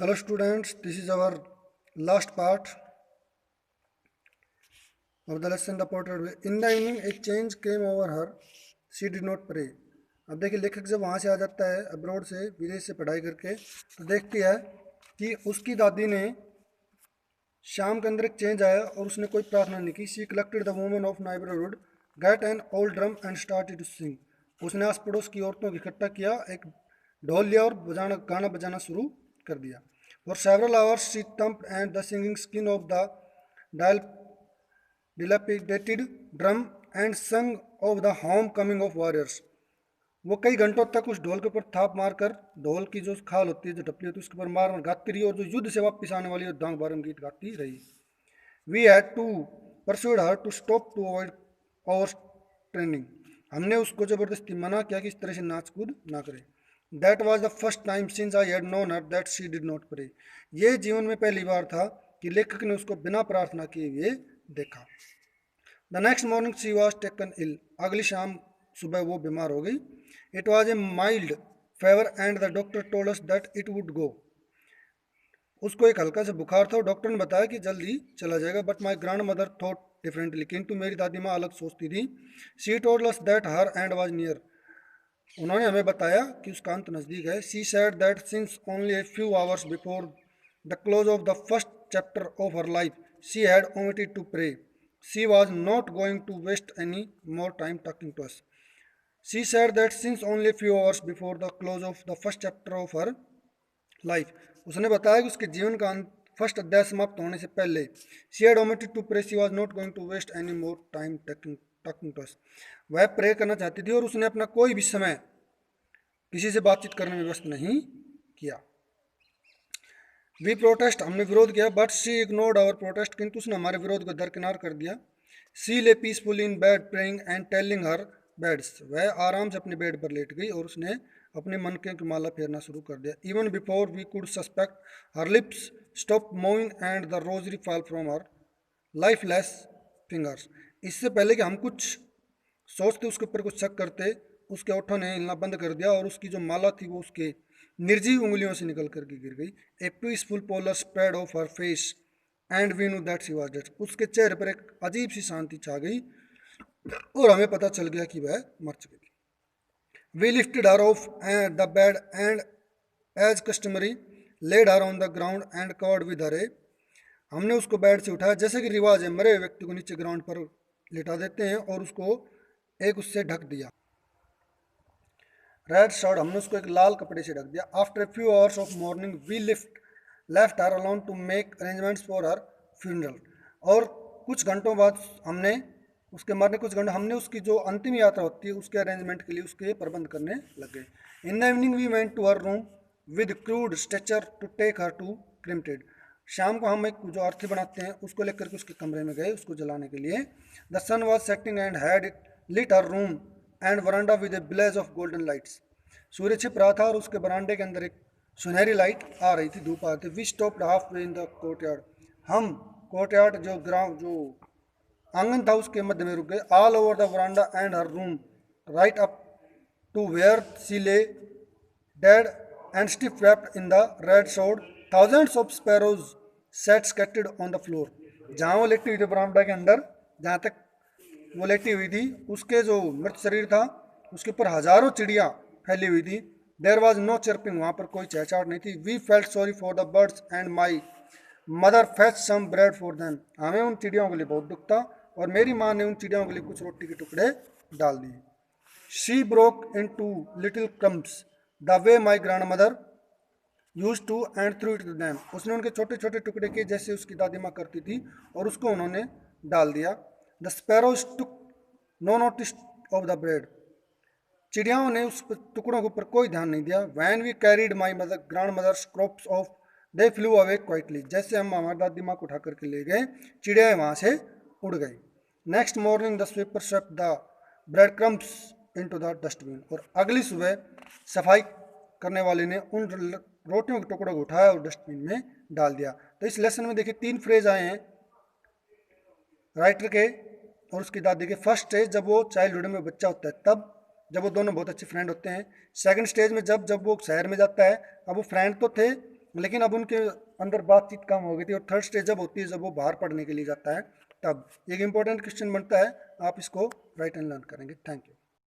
Hello students, this is our last part of the lesson reported way. In the evening a change came over her. She did not pray. अब देखिए लेखक जब वहाँ से आ जाता है अब्रॉड से, विदेश से पढ़ाई करके, तो देखती है कि उसकी दादी ने शाम के अंदर एक चेंज आया और उसने कोई प्रार्थना नहीं की. She collected the women of neighbourhood, get an old drum and started to sing. उसने आस पड़ोस की औरतों को इकट्ठा किया, एक ढोल लिया और गाना बजाना शुरू कर दिया. For several hours she thumped and the singing skin of the dilapidated drum and sung of the homecoming of warriors. वो कई घंटों तक उस ढोल के ऊपर थाप मारकर, ढोल की जो खाल होती है, जो टपली होती है, उसके ऊपर मार मार गाती रही और जो युद्ध से वापस आने वाली दांग बारम गीत गाती रही. We had to persuade her to stop to avoid over training. हमने उसको जबरदस्ती मना किया कि इस तरह से नाच कूद ना करे. That was the first time since I had known her that she did not pray. ये जीवन में पहली बार था कि लेखक ने उसको बिना प्रार्थना किए हुए देखा. The next morning she was taken ill. अगली शाम सुबह वो बीमार हो गई. It was a mild fever and the doctor told us that it would go. उसको एक हल्का सा बुखार था और डॉक्टर ने बताया कि जल्दी चला जाएगा. But my grandmother thought differently. किंतु मेरी दादी माँ अलग सोचती थी. She told us that her end was near. उन्होंने हमें बताया कि उसका अंत नज़दीक है. She said that since only a few hours before the close of the first chapter of her life she had omitted to pray. She was not going to waste any more time talking to us. She said that since only a few hours before the close of the first chapter of her life. उसने बताया कि उसके जीवन का first अध्याय समाप्त होने से पहले she had omitted to pray. She was not going to waste any more time talking to us. वह प्रे करना चाहती थी और उसने अपना कोई भी समय किसी से बातचीत करने में व्यस्त नहीं किया. We protest. हमने विरोध किया. But she ignored our protest. किंतु उसने हमारे विरोध को दरकिनार कर दिया. सी ले peacefully in bed praying and telling her beds. वह आराम से अपने बेड पर लेट गई और उसने अपने मन के माला फेरना शुरू कर दिया. Even before we could suspect her lips stop moving and the rosary fall from her lifeless fingers. इससे पहले कि हम कुछ सोचते, उसके ऊपर कुछ शक करते, उसके ओठों ने हिलना बंद कर दिया और उसकी जो माला थी वो उसके निर्जीव उंगलियों से निकल करके गिर गई. A peaceful pallor spread of her face and we know that she was dead. उसके चेहरे पर एक अजीब सी शांति छा गई और हमें पता चल गया कि वह मर चुकी थी. We lifted her off the bed and as customary laid her on the ground and covered with her. हमने उसको बेड से उठाया, जैसे कि रिवाज है, मरे हुए व्यक्ति को नीचे ग्राउंड पर लिटा देते हैं और उसको एक उससे ढक दिया. Red shirt. हमने उसको एक लाल कपड़े से ढक दिया. After a few hours of morning we left her alone to make arrangements for her funeral. और कुछ घंटों बाद हमने उसके मरने कुछ घंटे हमने उसकी जो अंतिम यात्रा होती है उसके अरेंजमेंट के लिए उसके प्रबंध करने लग गए. In the evening we went to her room with crude stretcher to take her to cremated. शाम को हम एक जो अर्थी बनाते हैं उसको लेकर के उसके कमरे में गए उसको जलाने के लिए. The sun was setting and had it lit her room and veranda with a blaze of golden lights. सूर्य छिप रहा था और उसके बरांडे के अंदर एक सुनहरी लाइट आ रही थी, धूप आ रही थी. We stopped halfway in the courtyard. हम कोर्टयार्ड जो ग्राउंड जो आंगन था उसके मध्य में रुक गए. All over the veranda and her room right up to where she lay dead and stiff wrapped in the red shroud thousands of sparrows sat scattered on the floor. जहाँ वो लेटी हुई थी बरामदा के अंदर, जहाँ तक वो लेटी हुई थी, उसके जो मृत शरीर था उसके ऊपर हजारों चिड़िया फैली हुई थी. There was no chirping. वहाँ पर कोई चहचहाट नहीं थी. We felt sorry for the birds and my mother fetch some bread for them. हमें उन चिड़ियों के लिए बहुत दुख था और मेरी माँ ने उन चिड़ियों के लिए कुछ रोटी के टुकड़े डाल दिए. She broke into little crumbs the way my grandmother used to and threw it to them. उसने उनके छोटे छोटे टुकड़े किए जैसे उसकी दादी माँ करती थी और उसको उन्होंने डाल दिया. The sparrows took no notice of the bread. चिड़ियाओं ने उस टुकड़ों के ऊपर कोई ध्यान नहीं दिया. When we carried my mother grandmother's crumbs off they flew away quietly. जैसे हम हमारी दादी माँ को उठा करके ले गए, चिड़िया वहाँ से उड़ गई. Next morning the sweeper swept the bread crumbs into the dustbin. और अगली सुबह सफाई करने वाले ने उन रोटियों के टुकड़ों को उठाया और डस्टबिन में डाल दिया. तो इस लेसन में देखिए 3 फ्रेज आए हैं राइटर के और उसकी दादी के. फर्स्ट स्टेज जब वो चाइल्डहुड में बच्चा होता है, तब जब वो दोनों बहुत अच्छे फ्रेंड होते हैं. सेकंड स्टेज में जब वो शहर में जाता है, अब वो फ्रेंड तो थे लेकिन अब उनके अंदर बातचीत कम हो गई थी। और थर्ड स्टेज जब होती है जब वो बाहर पढ़ने के लिए जाता है, तब एक इंपॉर्टेंट क्वेश्चन बनता है, आप इसको राइट एंड लर्न करेंगे। Thank you.